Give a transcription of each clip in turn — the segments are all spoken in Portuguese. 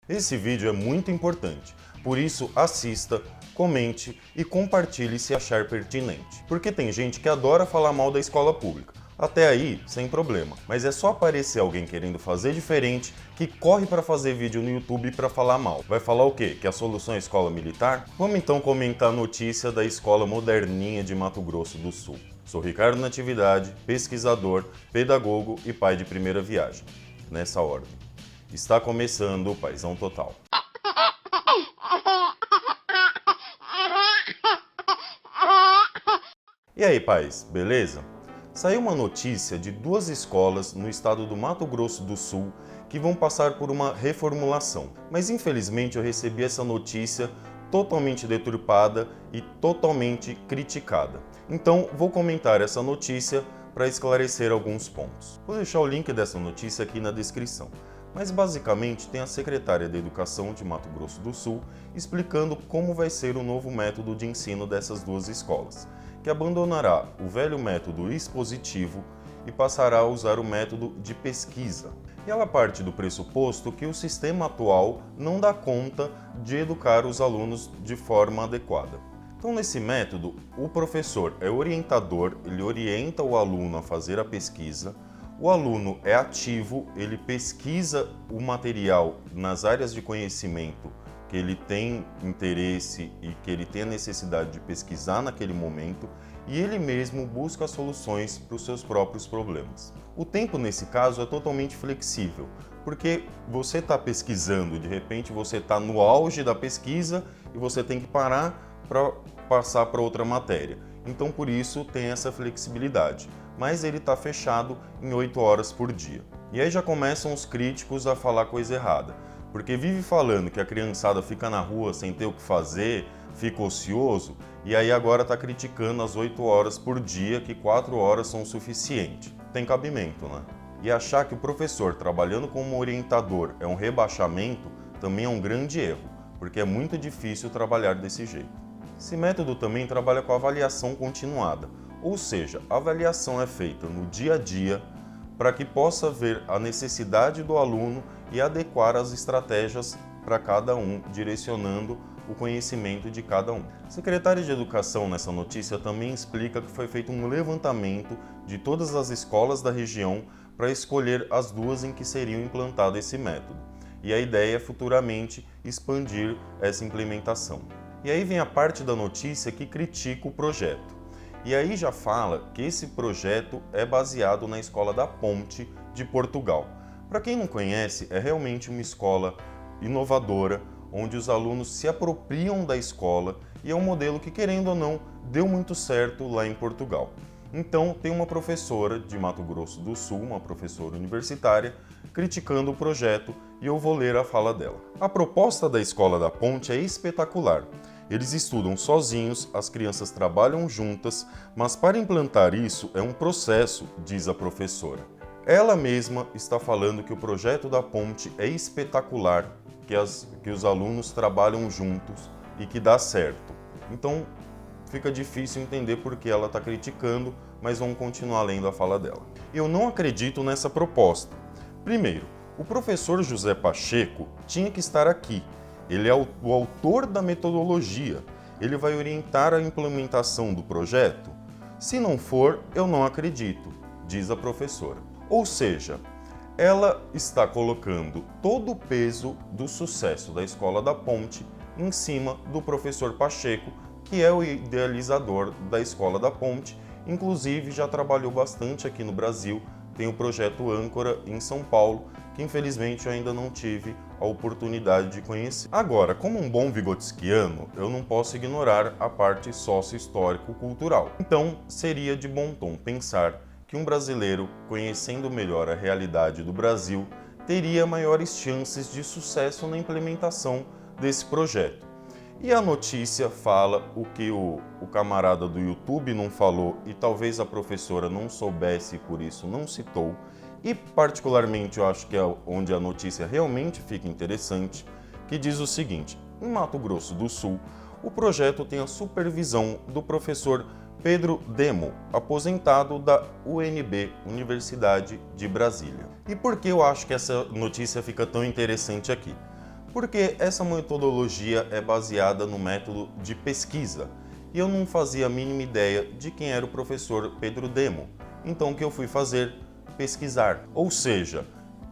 Esse vídeo é muito importante, por isso assista, comente e compartilhe se achar pertinente. Porque tem gente que adora falar mal da escola pública. Até aí, sem problema. Mas é só aparecer alguém querendo fazer diferente que corre para fazer vídeo no YouTube para falar mal. Vai falar o quê? Que a solução é a escola militar? Vamos então comentar a notícia da escola moderninha de Mato Grosso do Sul. Sou Ricardo Natividade, pesquisador, pedagogo e pai de primeira viagem. Nessa ordem. Está começando o Paizão Total. E aí, pais, beleza? Saiu uma notícia de duas escolas no estado do Mato Grosso do Sul que vão passar por uma reformulação. Mas infelizmente eu recebi essa notícia totalmente deturpada e totalmente criticada. Então vou comentar essa notícia para esclarecer alguns pontos. Vou deixar o link dessa notícia aqui na descrição. Mas basicamente tem a secretária de Educação de Mato Grosso do Sul explicando como vai ser o novo método de ensino dessas duas escolas, que abandonará o velho método expositivo e passará a usar o método de pesquisa. E ela parte do pressuposto que o sistema atual não dá conta de educar os alunos de forma adequada. Então, nesse método, o professor é orientador, ele orienta o aluno a fazer a pesquisa, o aluno é ativo, ele pesquisa o material nas áreas de conhecimento que ele tem interesse e que ele tem a necessidade de pesquisar naquele momento, e ele mesmo busca soluções para os seus próprios problemas. O tempo, nesse caso, é totalmente flexível, porque você está pesquisando, de repente você está no auge da pesquisa e você tem que parar para passar para outra matéria. Então, por isso, tem essa flexibilidade. Mas ele está fechado em 8 horas por dia. E aí já começam os críticos a falar coisa errada, porque vive falando que a criançada fica na rua sem ter o que fazer, fica ocioso, e aí agora está criticando as 8 horas por dia, que 4 horas são suficientes. Tem cabimento, né? E achar que o professor trabalhando como orientador é um rebaixamento também é um grande erro, porque é muito difícil trabalhar desse jeito. Esse método também trabalha com avaliação continuada, ou seja, a avaliação é feita no dia a dia para que possa ver a necessidade do aluno e adequar as estratégias para cada um, direcionando o conhecimento de cada um. A secretária de Educação nessa notícia também explica que foi feito um levantamento de todas as escolas da região para escolher as duas em que seriam implantado esse método. E a ideia é futuramente expandir essa implementação. E aí vem a parte da notícia que critica o projeto. E aí já fala que esse projeto é baseado na Escola da Ponte de Portugal. Para quem não conhece, é realmente uma escola inovadora, onde os alunos se apropriam da escola e é um modelo que, querendo ou não, deu muito certo lá em Portugal. Então, tem uma professora de Mato Grosso do Sul, uma professora universitária, criticando o projeto e eu vou ler a fala dela. A proposta da Escola da Ponte é espetacular. Eles estudam sozinhos, as crianças trabalham juntas, mas para implantar isso é um processo, diz a professora. Ela mesma está falando que o projeto da Ponte é espetacular, que os alunos trabalham juntos e que dá certo. Então, fica difícil entender por que ela está criticando, mas vamos continuar lendo a fala dela. Eu não acredito nessa proposta. Primeiro, o professor José Pacheco tinha que estar aqui. Ele é o autor da metodologia. Ele vai orientar a implementação do projeto? Se não for, eu não acredito, diz a professora. Ou seja, ela está colocando todo o peso do sucesso da Escola da Ponte em cima do professor Pacheco, que é o idealizador da Escola da Ponte, inclusive já trabalhou bastante aqui no Brasil, tem o projeto Âncora em São Paulo, que infelizmente eu ainda não tive a oportunidade de conhecer. Agora, como um bom vigotskiano, eu não posso ignorar a parte sócio-histórico-cultural. Então, seria de bom tom pensar que um brasileiro, conhecendo melhor a realidade do Brasil, teria maiores chances de sucesso na implementação desse projeto. E a notícia fala o que o camarada do YouTube não falou e talvez a professora não soubesse e por isso não citou. E particularmente eu acho que é onde a notícia realmente fica interessante, que diz o seguinte: em Mato Grosso do Sul, o projeto tem a supervisão do professor Pedro Demo, aposentado da UNB, Universidade de Brasília. E por que eu acho que essa notícia fica tão interessante aqui? Porque essa metodologia é baseada no método de pesquisa e eu não fazia a mínima ideia de quem era o professor Pedro Demo. Então o que eu fui fazer? Pesquisar. Ou seja,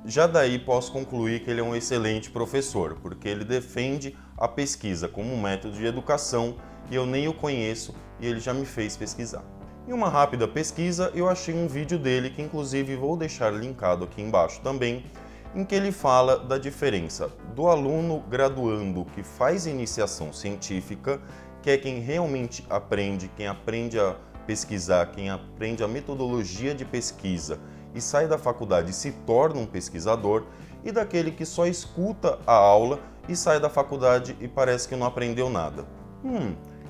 já daí posso concluir que ele é um excelente professor, porque ele defende a pesquisa como um método de educação e eu nem o conheço e ele já me fez pesquisar. Em uma rápida pesquisa, eu achei um vídeo dele que inclusive vou deixar linkado aqui embaixo também, em que ele fala da diferença do aluno graduando que faz iniciação científica, que é quem realmente aprende, quem aprende a pesquisar, quem aprende a metodologia de pesquisa e sai da faculdade e se torna um pesquisador, e daquele que só escuta a aula e sai da faculdade e parece que não aprendeu nada.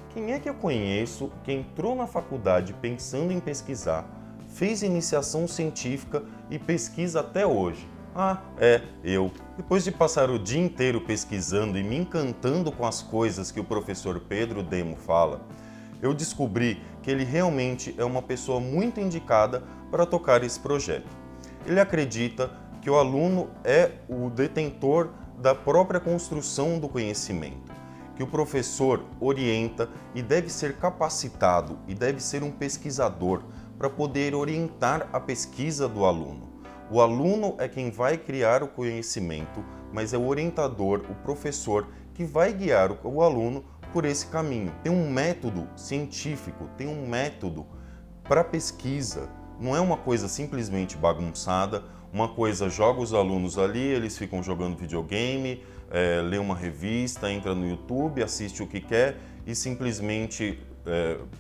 Quem é que eu conheço que entrou na faculdade pensando em pesquisar, fez iniciação científica e pesquisa até hoje? Eu. Depois de passar o dia inteiro pesquisando e me encantando com as coisas que o professor Pedro Demo fala, eu descobri que ele realmente é uma pessoa muito indicada para tocar esse projeto. Ele acredita que o aluno é o detentor da própria construção do conhecimento, que o professor orienta e deve ser capacitado e deve ser um pesquisador para poder orientar a pesquisa do aluno. O aluno é quem vai criar o conhecimento, mas é o orientador, o professor, que vai guiar o aluno por esse caminho. Tem um método científico, tem um método para pesquisa. Não é uma coisa simplesmente bagunçada, uma coisa joga os alunos ali, eles ficam jogando videogame, lê uma revista, entra no YouTube, assiste o que quer e simplesmente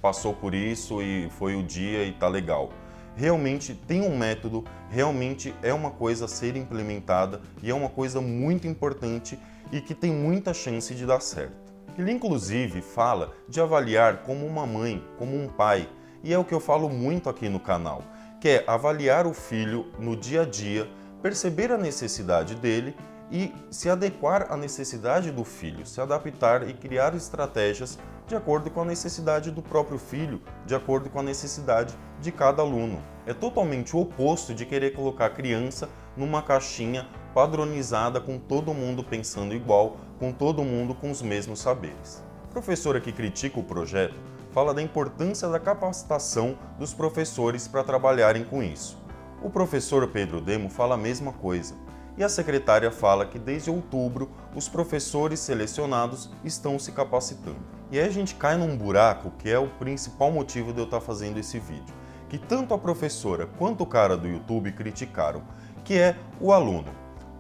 passou por isso e foi o dia e tá legal. Realmente tem um método, realmente é uma coisa a ser implementada e é uma coisa muito importante e que tem muita chance de dar certo. Ele inclusive fala de avaliar como uma mãe, como um pai, e é o que eu falo muito aqui no canal, que é avaliar o filho no dia a dia, perceber a necessidade dele e se adequar à necessidade do filho, se adaptar e criar estratégias de acordo com a necessidade do próprio filho, de acordo com a necessidade de cada aluno. É totalmente o oposto de querer colocar a criança numa caixinha padronizada com todo mundo pensando igual, com todo mundo com os mesmos saberes. A professora que critica o projeto fala da importância da capacitação dos professores para trabalharem com isso. O professor Pedro Demo fala a mesma coisa. E a secretária fala que desde outubro os professores selecionados estão se capacitando. E aí a gente cai num buraco que é o principal motivo de eu estar fazendo esse vídeo, que tanto a professora quanto o cara do YouTube criticaram, que é o aluno.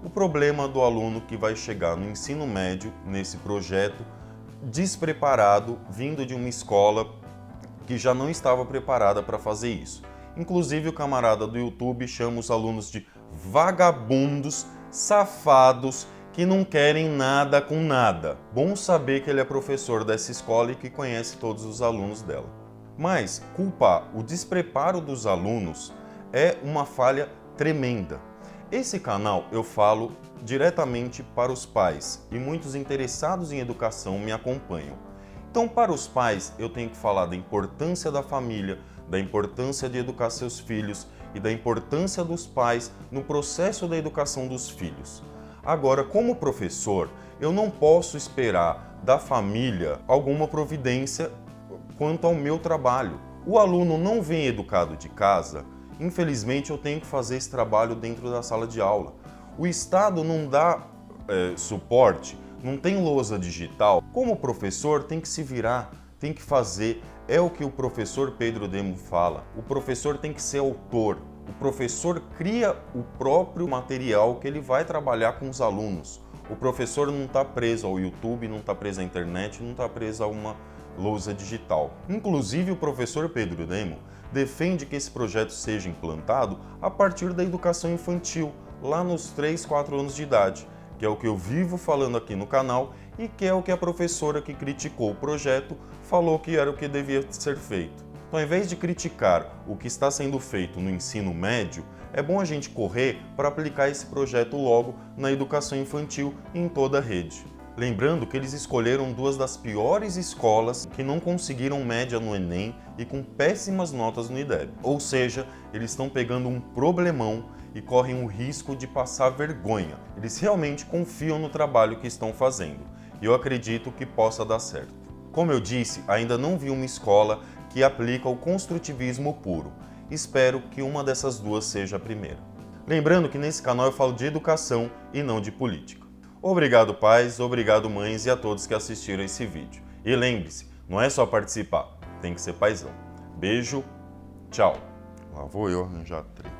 O problema do aluno que vai chegar no ensino médio, nesse projeto, despreparado, vindo de uma escola que já não estava preparada para fazer isso. Inclusive o camarada do YouTube chama os alunos de vagabundos, safados, que não querem nada com nada. Bom saber que ele é professor dessa escola e que conhece todos os alunos dela. Mas culpar o despreparo dos alunos é uma falha tremenda. Esse canal eu falo diretamente para os pais e muitos interessados em educação me acompanham. Então, para os pais, eu tenho que falar da importância da família, da importância de educar seus filhos e da importância dos pais no processo da educação dos filhos. Agora, como professor, eu não posso esperar da família alguma providência quanto ao meu trabalho. O aluno não vem educado de casa, infelizmente eu tenho que fazer esse trabalho dentro da sala de aula. O Estado não dá suporte, não tem lousa digital. Como professor, tem que se virar, tem que fazer. É o que o professor Pedro Demo fala. O professor tem que ser autor. O professor cria o próprio material que ele vai trabalhar com os alunos. O professor não está preso ao YouTube, não está preso à internet, não está preso a uma lousa digital. Inclusive, o professor Pedro Demo defende que esse projeto seja implantado a partir da educação infantil, lá nos 3, 4 anos de idade, que é o que eu vivo falando aqui no canal e que é o que a professora que criticou o projeto falou que era o que devia ser feito. Então, ao invés de criticar o que está sendo feito no ensino médio, é bom a gente correr para aplicar esse projeto logo na educação infantil e em toda a rede. Lembrando que eles escolheram duas das piores escolas que não conseguiram média no Enem e com péssimas notas no IDEB. Ou seja, eles estão pegando um problemão e correm o risco de passar vergonha. Eles realmente confiam no trabalho que estão fazendo e eu acredito que possa dar certo. Como eu disse, ainda não vi uma escola que aplica o construtivismo puro. Espero que uma dessas duas seja a primeira. Lembrando que nesse canal eu falo de educação e não de política. Obrigado pais, obrigado mães e a todos que assistiram esse vídeo. E lembre-se, não é só participar, tem que ser paizão. Beijo, tchau. Lá vou eu arranjar treta.